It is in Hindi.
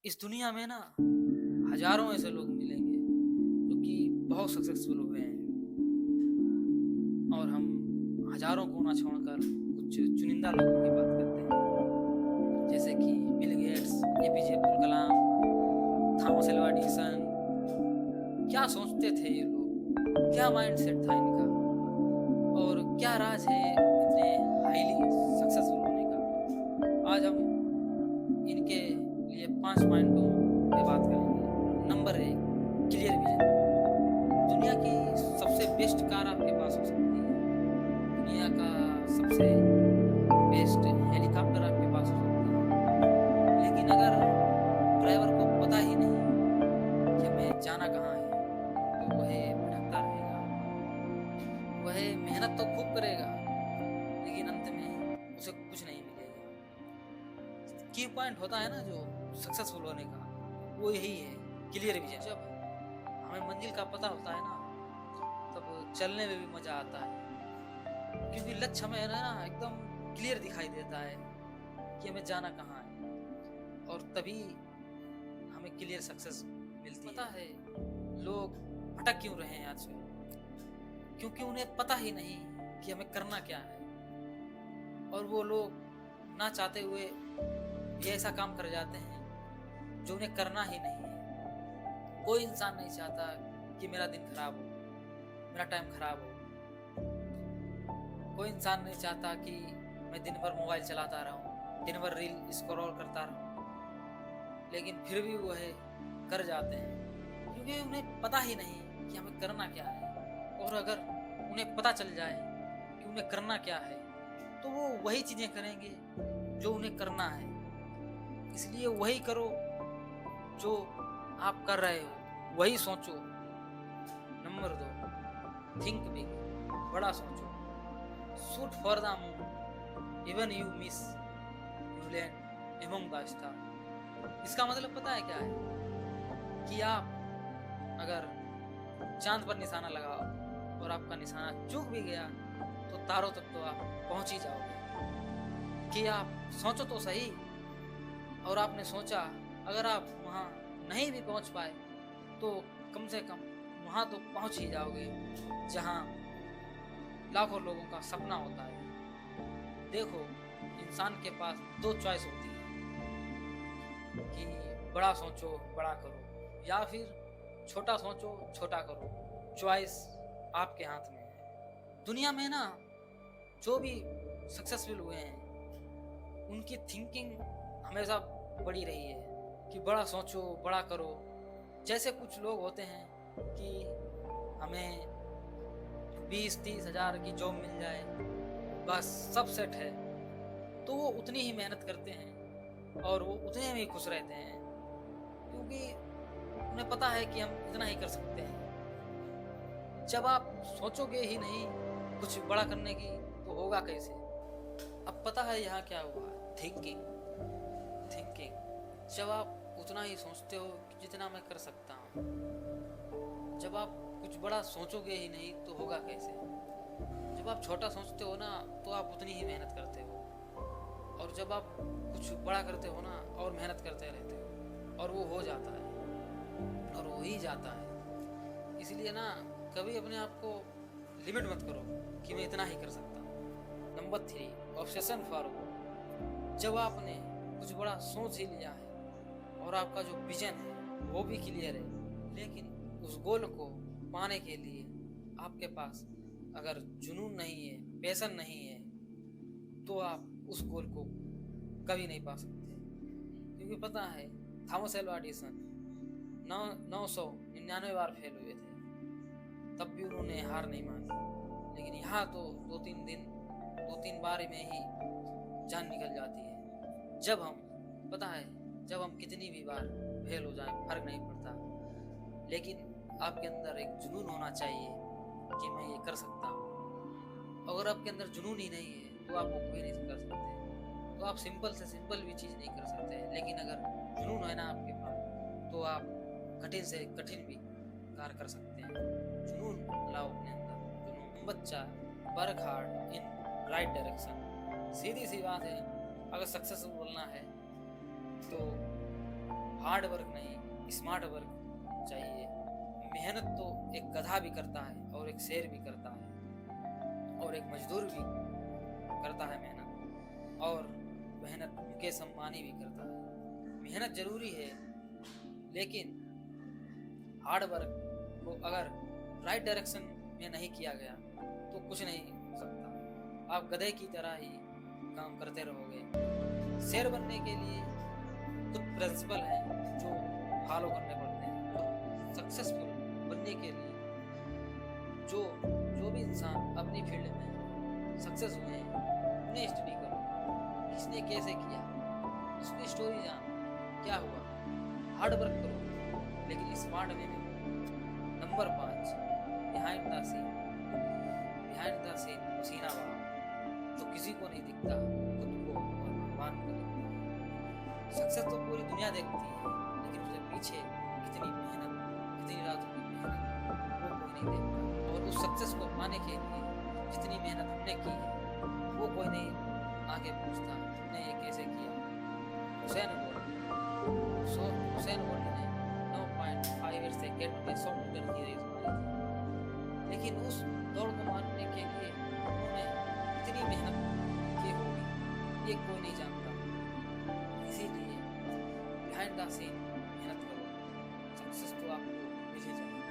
इस दुनिया में ना हजारों ऐसे लोग मिलेंगे जो कि बहुत सक्सेसफुल हुए हैं और हम हजारों को ना छोड़कर कुछ चुनिंदा लोगों की बात करते हैं जैसे कि Bill Gates, APJ Abdul Kalam, Thomas Alva Edison. क्या सोचते थे ये लोग, क्या माइंडसेट था इनका और क्या राज है इतने हाईली सक्सेसफुल होने का। आज हम इनके लिए 5 पॉइंटों पे बात करेंगे। Number 1, clear vision. दुनिया की सबसे बेस्ट कार आपके पास हो सकती है, दुनिया का सबसे बेस्ट हेलीकॉप्टर आपके पास हो सकता है, लेकिन अगर ड्राइवर को पता ही नहीं कि हमें जाना कहाँ है तो वह भटकता रहेगा। वह मेहनत तो खूब करेगा लेकिन अंत में उसे कुछ नहीं मिलेगा। की पॉइंट होता है ना जो सक्सेसफुल होने का, वो यही है, क्लियर विजन। जब हमें मंजिल का पता होता है ना तब चलने में भी मजा आता है, क्योंकि लक्ष्य हमें ना एकदम क्लियर दिखाई देता है कि हमें जाना कहाँ है और तभी हमें क्लियर सक्सेस मिलती पता है। लोग भटक क्यों रहे हैं आजकल? क्योंकि उन्हें पता ही नहीं कि हमें करना क्या है और वो लोग ना चाहते हुए भी ऐसा काम कर जाते हैं जो उन्हें करना ही नहीं है। कोई इंसान नहीं चाहता कि मेरा दिन खराब हो, मेरा टाइम खराब हो। कोई इंसान नहीं चाहता कि मैं दिन भर मोबाइल चलाता रहूं, दिन भर रील स्क्रॉल करता रहूं, लेकिन फिर भी वह कर जाते हैं क्योंकि उन्हें पता ही नहीं कि हमें करना क्या है। और अगर उन्हें पता चल जाए कि उन्हें करना क्या है तो वो वही चीजें करेंगे जो उन्हें करना है। इसलिए वही करो जो आप कर रहे हो, वही सोचो। नंबर 2, थिंक बिग, बड़ा सोचो। Shoot for the moon, even you miss, you land among the star. इसका मतलब पता है क्या है? कि आप अगर चांद पर निशाना लगाओ और आपका निशाना चूक भी गया तो तारों तक तो आप पहुंच ही जाओगे। कि आप सोचो तो सही, और आपने सोचा, अगर आप वहां नहीं भी पहुंच पाए तो कम से कम वहां तो पहुंच ही जाओगे जहां लाखों लोगों का सपना होता है। देखो, इंसान के पास 2 चॉइस होती है कि बड़ा सोचो बड़ा करो, या फिर छोटा सोचो छोटा करो। चॉइस आपके हाथ में है। दुनिया में ना जो भी सक्सेसफुल हुए हैं उनकी थिंकिंग हमेशा बड़ी रही है कि बड़ा सोचो बड़ा करो। जैसे कुछ लोग होते हैं कि हमें 20-30 हजार की जॉब मिल जाए, बस सब सेट है, तो वो उतनी ही मेहनत करते हैं और वो उतने में ही खुश रहते हैं, क्योंकि उन्हें पता है कि हम इतना ही कर सकते हैं। जब आप सोचोगे ही नहीं कुछ बड़ा करने की तो होगा कैसे? अब पता है यहाँ क्या हुआ? थिंकिंग। थिंकिंग जब आप उतना ही सोचते हो कि जितना मैं कर सकता हूँ, जब आप कुछ बड़ा सोचोगे ही नहीं तो होगा कैसे? जब आप छोटा सोचते हो ना तो आप उतनी ही मेहनत करते हो, और जब आप कुछ बड़ा करते हो ना और मेहनत करते रहते हो और वो हो जाता है और हो ही जाता है। इसलिए ना कभी अपने आप को लिमिट मत करो कि मैं इतना ही कर सकता हूँ। नंबर 3, ऑब्सेशन फॉर गोल। जब आपने कुछ बड़ा सोच ही लिया है और आपका जो विजन है वो भी क्लियर है, लेकिन उस गोल को पाने के लिए आपके पास अगर जुनून नहीं है, पैशन नहीं है, तो आप उस गोल को कभी नहीं पा सकते। क्योंकि पता है, थॉमस एल्वा एडिसन 999 बार फेल हुए थे, तब भी उन्होंने हार नहीं मानी। लेकिन यहाँ तो 2-3 बार में ही जान निकल जाती है। जब हम पता है, जब हम कितनी भी बार फेल हो जाएं फर्क नहीं पड़ता, लेकिन आपके अंदर एक जुनून होना चाहिए कि मैं ये कर सकता हूँ। अगर आपके अंदर जुनून ही नहीं है तो आप वो कोई नहीं कर सकते। तो आप सिंपल से सिंपल भी चीज़ नहीं कर सकते, लेकिन अगर जुनून है ना आपके पास तो आप कठिन से कठिन भी कार्य कर सकते हैं। जुनून लाओ अपने अंदर, जुनून। बच्चा, work hard in right direction. सीधी सी बात है, अगर सक्सेसफुल बोलना है तो हार्ड वर्क नहीं, स्मार्ट वर्क चाहिए। मेहनत तो एक गधा भी करता है और एक शेर भी करता है और एक मजदूर भी करता है मेहनत, और मेहनत मुकेश अंबानी भी करता है। मेहनत जरूरी है, लेकिन हार्ड वर्क को अगर राइट डायरेक्शन में नहीं किया गया तो कुछ नहीं हो सकता। आप गधे की तरह ही काम करते रहोगे। शेर बनने के लिए कुछ प्रिंसिपल हैं जो फॉलो करने पड़ते हैं। और सक्सेसफुल बनने के लिए जो भी इंसान अपनी फील्ड में सक्सेस हुए हैं उन्हें स्टडी करो, किसने कैसे किया, उसकी स्टोरी जान क्या हुआ। हार्ड वर्क करो लेकिन स्मार्ट वे में। Number 5, behind the scene. Behind the scene पसीना बहाओ जो किसी को नहीं दिखता, खुद को और भगवान को दिखता है। सक्सेस तो पूरी दुनिया देखती है, लेकिन उसके पीछे कितनी मेहनत, कितनी रातों की मेहनत, वो कोई नहीं देखता। और उस सक्सेस को पाने के लिए जितनी मेहनत हमने की है वो कोई नहीं आगे पूछता तुमने ये कैसे किया। हुसैन बोल्ट ने 9.5 सेकेंड में 100 मीटर की रेस मारी थी, लेकिन उस दौड़ को मारने के लिए उन्होंने कितनी मेहनत की होगी ये कोई नहीं जानता। इसीलिए बिहाइंड द सीन मेहनत करो, सक्सेस तो आपको मिल ही जाएगी।